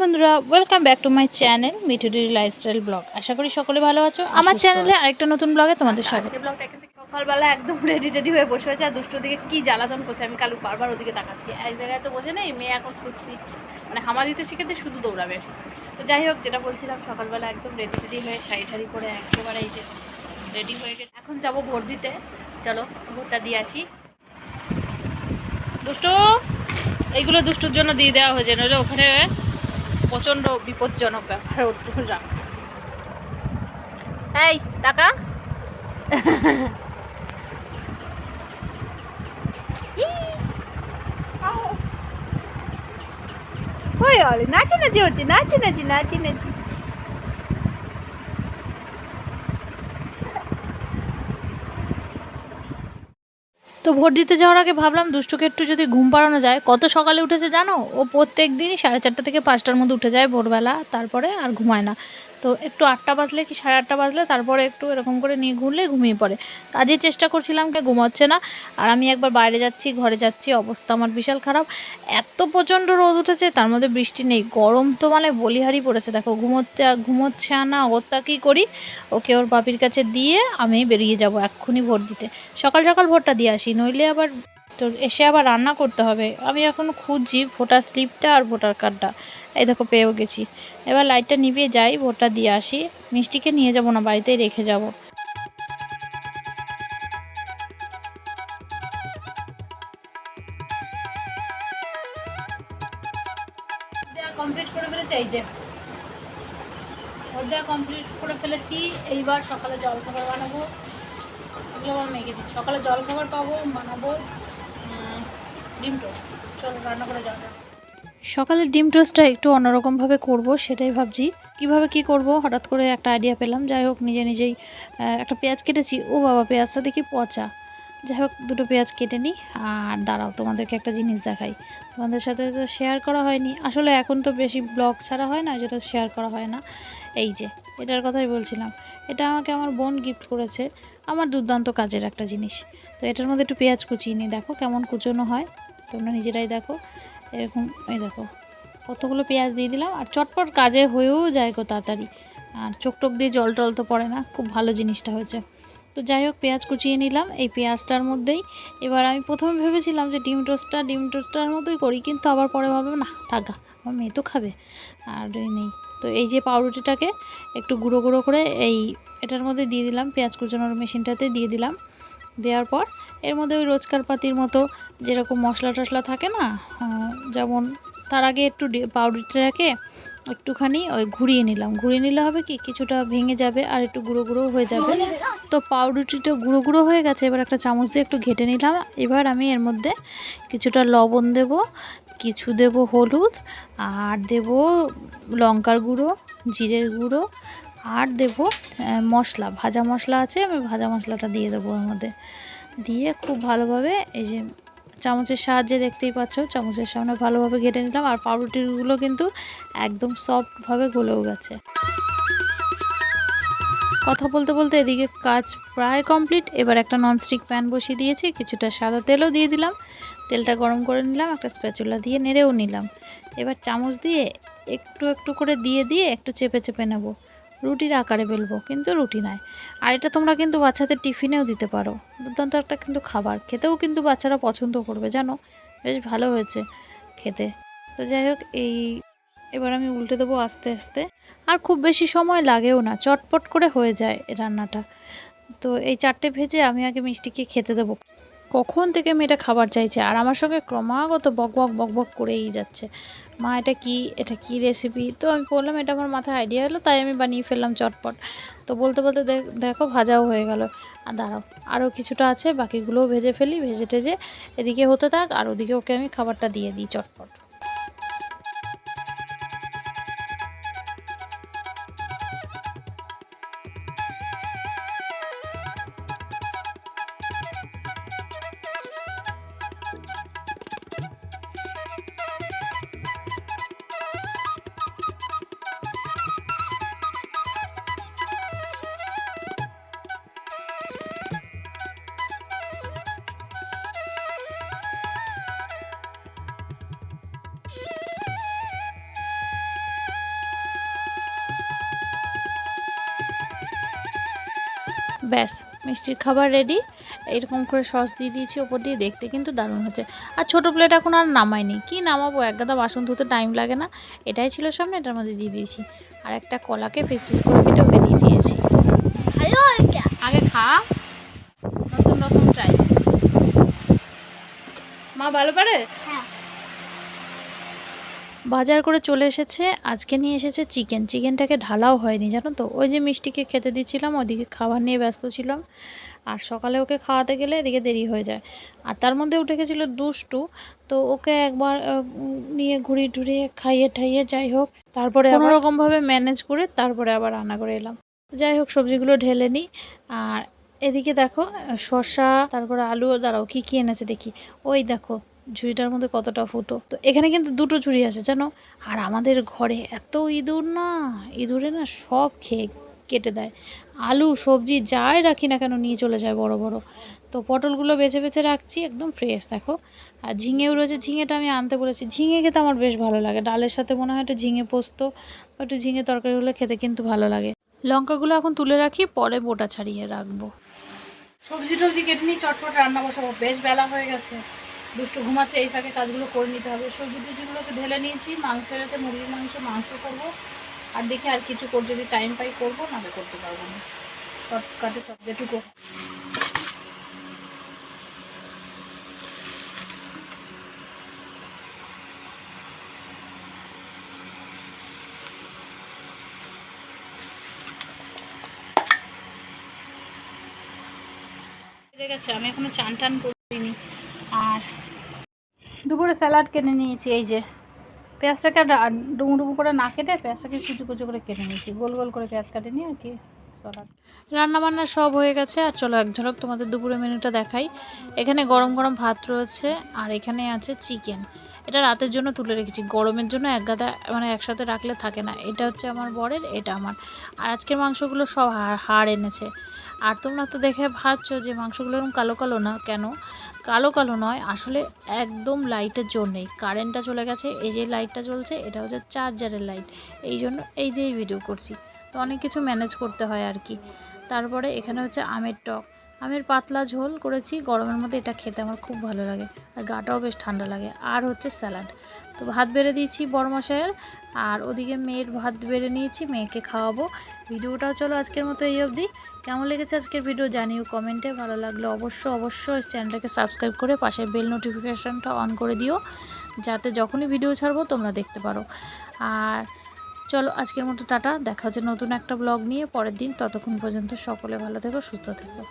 বন্ধুরা, welcome back to my channel Mithudi lifestyle blog. আশা করি সকলে ভালো আছো। আমার চ্যানেলে আরেকটা নতুন ব্লগে তোমাদের স্বাগত। ব্লগটা এখান থেকে সকালবেলা একদম রেডি হয়ে বসে আছে, আর দুষ্টুর দিকে কি জ্বালাতন করছে। আমি কালু বারবার ওদিকে তাকাচ্ছি, এক জায়গায় তো বসে নেই। মেয়ে এখন কুস্তি মানে হামা দিতে শিখেছে, শুধু দৌড়াবে। তো যাই হোক, যেটা বলছিলাম, সকালবেলা একদম রেডি হয়ে শাড়ি ঠাড়ি পরে একেবারে এই যে রেডি হয়ে গেছে। এখন যাবো ভোট দিতে। চলো ভোটটা দিয়ে আসি। দুষ্টু, এইগুলো দুষ্টুর জন্য দিয়ে দেওয়া হয়েছে, নইলে ওখানে প্রচন্ড বিপজ্জনক ব্যাপার। ওরা এই টাকা ওই অলি নাচি হচ্ছে, নাচি। তো ভোট দিতে যাওয়ার আগে ভাবলাম দুষ্টুকে একটু যদি ঘুম পাড়ানো যায়। কত সকালে উঠেছে জানো? ও প্রত্যেক দিনই 4:30 থেকে 5টার মধ্যে উঠে যায় ভোরবেলা, তারপরে আর ঘুমায় না। তো একটু 8টা বাজলে কি 8:30 বাজলে তারপরে একটু এরকম করে নিয়ে ঘুরলে ঘুমিয়ে পড়ে। কাজের চেষ্টা করছিলাম, কে ঘুমাচ্ছে না। আর আমি একবার বাইরে যাচ্ছি, ঘরে যাচ্ছি, অবস্থা আমার বিশাল খারাপ। এত প্রচণ্ড রোদ উঠেছে, তার মধ্যে বৃষ্টি নেই, গরম তো মানে বলিহারি পড়েছে। দেখো ঘুমোচ্ছে না অগত্যা। কী করি, ওকে ওর বাপির কাছে দিয়ে আমি বেরিয়ে যাব এক্ষুনি ভোট দিতে। সকাল সকাল ভোটটা দিয়ে আসি, নইলে আবার তো এসে আবার রান্না করতে হবে। আমি এখন খুঁজছি ভোটার স্লিপটা আর ভোটার কার্ডটা। এই দেখো পেয়েও গেছি। এবার লাইটটা নিভিয়ে যাই, ভোটটা দিয়ে আসি। মিষ্টিকে নিয়ে যাব না, বাড়িতেই রেখে যাব। কমপ্লিট করে ফেলেছি, এই যে ভোট দেওয়া কমপ্লিট করে ফেলেছি। এইবার সকালে জলখাবার বানাবো। এগুলো আমার মেখে দিচ্ছি। সকালে জলখাবার বানাবো ডিম টোস্ট। চলো রান্না করে যাওয়া যাক। সকালের ডিম টোস্টটা একটু অন্যরকমভাবে করব, সেটাই ভাবছি কিভাবে কি করব। হঠাৎ করে একটা আইডিয়া পেলাম। যাই হোক, নিজেই একটা পেঁয়াজ কেটেছি। ও বাবা, পেঁয়াজটা দেখি পচা। যাই হোক, দুটো পেঁয়াজ কেটে নিই। আর দাঁড়াও, তোমাদেরকে একটা জিনিস দেখাই। তোমাদের সাথে তো শেয়ার করা হয়নি আসলে, এখন তো বেশি ব্লগ ছাড়া হয় না, যেটা শেয়ার করা হয় না। এই যে এটার কথাই বলছিলাম, এটা আমাকে আমার বোন গিফট করেছে। আমার দুর্দান্ত কাজের একটা জিনিস। তো এটার মধ্যে একটু পেঁয়াজ কুচিয়ে নিই, দেখো কেমন কুচোনো হয়, তোমরা নিজেরাই দেখো। এরকম, এই দেখো কতগুলো পেঁয়াজ দিয়ে দিলাম। আর চটপট কাজে হয়েও যায় গো তাড়াতাড়ি। আর চোখ টোক দিয়ে জল টল তো পড়ে না, খুব ভালো জিনিসটা হয়েছে। তো যাই হোক, পেঁয়াজ কুচিয়ে নিলাম এই পেঁয়াজটার মধ্যেই। এবার আমি প্রথমে ভেবেছিলাম যে ডিম টোস্টার মতোই করি, কিন্তু আবার পরে ভাবলাম না, থাকা আমার মেয়ে তো খাবে, আর নেই। তো এই যে পাউরুটিটাকে একটু গুঁড়ো গুঁড়ো করে এটার মধ্যে দিয়ে দিলাম, পেঁয়াজ কুচানোর মেশিনটাতে দিয়ে দিলাম। দেওয়ার পর এর মধ্যে ওই রোজকার পাতির মতো যেরকম মশলা টশলা থাকে না, যেমন তার আগে একটু পাউরুটিটাকে একটুখানি ওই ঘুরিয়ে নিলে হবে কি, কিছুটা ভেঙে যাবে আর একটু গুঁড়ো গুঁড়ো হয়ে যাবে। তো পাউরুটিটা গুঁড়ো গুঁড়ো হয়ে গেছে। এবার একটা চামচ দিয়ে একটু ঘেটে নিলাম। এবার আমি এর মধ্যে কিছুটা লবণ দেব, কিছু দেব হলুদ, আর দেব লঙ্কার গুঁড়ো, জিরের গুঁড়ো, আর দেব মশলা, ভাজা মশলা আছে, আমি ভাজা মশলাটা দিয়ে দেবো এর মধ্যে। দিয়ে খুব ভালোভাবে এই যে চামচের সাহায্যে, দেখতেই পাচ্ছ, চামচের সামনে ভালোভাবে ঘেটে নিলাম। আর পাউরুটিগুলো কিন্তু একদম সফটভাবে গলেও গেছে। কথা বলতে বলতে এদিকে কাজ প্রায় কমপ্লিট। এবার একটা ননস্টিক প্যান বসিয়ে দিয়েছি, কিছুটা সাদা তেলও দিয়ে দিলাম। তেলটা গরম করে নিলাম, একটা স্প্যাচুলা দিয়ে নেড়েও নিলাম। এবার চামচ দিয়ে একটু করে দিয়ে একটু চেপে নেব। রুটির আকারে বেলবো, কিন্তু রুটি নয়। আর এটা তোমরা কিন্তু বাচ্চাদের টিফিনেও দিতে পারো। দুর্দান্ত একটা কিন্তু খাবার, খেতেও কিন্তু বাচ্চারা পছন্দ করবে, জানো, বেশ ভালো হয়েছে খেতে। তো যাই হোক, এবার আমি উল্টে দেবো আস্তে আস্তে। আর খুব বেশি সময় লাগেও না, চটপট করে হয়ে যায় এই রান্নাটা। তো এই 4টে ভেজে আমি আগে মিষ্টিকে খেতে দেবো। কখন থেকে মেয়েটা খাবার চাইছে, আর আমার সঙ্গে ক্রমাগত বক করেই যাচ্ছে, মা এটা কি রেসিপি। তো আমি বললাম, এটা আমার মাথায় আইডিয়া হলো, তাই আমি বানিয়ে ফেললাম চটপট। তো বলতে বলতে দেখো ভাজাও হয়ে গেল। আর দাঁড়াও, আরও কিছুটা আছে, বাকিগুলোও ভেজে ফেলি। ভেজে টেজে এদিকে হতে থাক, আর ওদিকে ওকে আমি খাবারটা দিয়ে দিই চটপট। ব্যাস মিষ্টির খাবার রেডি। এরকম করে সস দিয়ে দিয়েছি ওপর দিয়ে, দেখতে কিন্তু দারুণ হচ্ছে। আর ছোটো প্লেট এখন আর নামাইনি, কি নামাবো, এক গাদা বাসন ধুতে টাইম লাগে না, এটাই ছিল সামনে, এটার মধ্যে দিয়ে দিয়েছি। আর একটা কলাকে পিস পিস করে কেটে ওকে দিয়ে দিয়েছি। আগে খা, নতুন রকম ট্রাই। মা ভালো পারে। হ্যাঁ, বাজার করে চলে এসেছে, আজকে নিয়ে এসেছে চিকেন। চিকেনটাকে ঢালাও হয়নি জানো তো, ওই যে মিষ্টিকে খেতে দিচ্ছিলাম, ওদিকে খাবার নিয়ে ব্যস্ত ছিলাম। আর সকালে ওকে খাওয়াতে গেলে এদিকে দেরি হয়ে যায়। আর তার মধ্যে উঠে গেছিলো দুষ্টু, তো ওকে একবার নিয়ে ঘুরিয়ে টুরিয়ে খাইয়ে ঠাইয়ে যাই হোক, তারপরে কোনোরকমভাবে ম্যানেজ করে তারপরে আবার রান্না করে এলাম। যাই হোক সবজিগুলো ঢেলে নিই। আর এদিকে দেখো শসা, তারপরে আলু, দাঁড়াও কী কী এনেছে দেখি। ওই দেখো ঝুড়িটার মধ্যে কতটা ফুটো, তো এখানে কিন্তু দুটো ঝুড়ি আছে জানো। আর আমাদের ঘরে এত ইঁদুর না, ইঁদুরে না সব খেয়ে কেটে দেয়। আলু সবজি যাই রাখি না কেন নিয়ে চলে যায় বড় বড়। তো পটলগুলো বেছে বেছে রাখছি একদম ফ্রেশ দেখো। আর ঝিঙেও রয়েছে, ঝিঙেটা আমি আনতে বলেছি। ঝিঙে খেতে আমার বেশ ভালো লাগে, ডালের সাথে মনে হয় একটু ঝিঙে পোস্ত বা একটু ঝিঙে তরকারি হলে খেতে কিন্তু ভালো লাগে। লঙ্কাগুলো এখন তুলে রাখি, পরে বোটা ছাড়িয়ে রাখবো। সবজি টবজি কেটে নিই, চটপট রান্না বসাবো, বেশ বেলা হয়ে গেছে। দুষ্টু ঘুমাচ্ছে, এই ফাঁকে কাজগুলো করে নিতে হবে। সবজি টবজিগুলোকে ঢেলে নিয়েছি, মাংস এনেছে মুরগির মাংস করবো। আর দেখি আর কিছু যদি টাইম পাই করবো, নাহলে করতে পারবো না। শর্টকাটে যেটুকু। হয়ে গেছে, আমি এখনো চান টান করিনি। আর দুপুরে স্যালাড কেটে নিয়েছি, এই যে পেঁয়াজটাকে ডুমো ডুমো করে না কেটে পেঁয়াজটাকে কুচু কুচু করে কেটে নিয়েছি, গোল গোল করে পেঁয়াজ কাটে নিয়ে আর কি স্যালাড। রান্নাবান্না সব হয়ে গেছে। আর চলো এক ঝলক তোমাদের দুপুরের মেনুটা দেখাই। এখানে গরম গরম ভাত রয়েছে, আর এখানে আছে চিকেন। এটা রাতের জন্য তুলে রেখেছি, গরমের জন্য এক গাদা মানে একসাথে রাখলে থাকে না। এটা হচ্ছে আমার বরের, এটা আমার। আর আজকের মাংসগুলো সব হাড় এনেছে। আর তোমরা তো দেখে ভাবছো যে মাংসগুলো এরকম কালো কালো না, কেন কালো কালো নয়, আসলে একদম লাইটের জন্যেই। কারেন্টটা চলে গেছে, এই যে লাইটটা জ্বলছে এটা হচ্ছে চার্জারের লাইট, এই জন্য এই দিয়েই ভিডিও করছি। তো অনেক কিছু ম্যানেজ করতে হয় আর কি। তারপরে এখানে হচ্ছে আমের টক, আমের পাতলা ঝোল করেছি, গরমের মধ্যে এটা খেতে আমার খুব ভালো লাগে, আর গাটাও বেশ ঠান্ডা লাগে। আর হচ্ছে স্যালাড। তো ভাত বেড়ে দিয়েছি বড়মশাইয়ের, আর ওদিকে মেয়ের ভাত বেড়ে নিয়েছি, মেয়েকে খাওয়াবো। ভিডিওটাও চলো আজকের মতো এই অবধি। কেমন লেগেছে আজকের ভিডিও জানিও কমেন্টে, ভালো লাগলে অবশ্যই চ্যানেলটাকে সাবস্ক্রাইব করে পাশের বেল নোটিফিকেশানটা অন করে দিও, যাতে যখনই ভিডিও ছাড়বো তোমরা দেখতে পারো। আর চলো আজকের মতো টাটা, দেখা হচ্ছে নতুন একটা ব্লগ নিয়ে পরের দিন। ততক্ষণ পর্যন্ত সকলে ভালো থেকো, সুস্থ থেকো।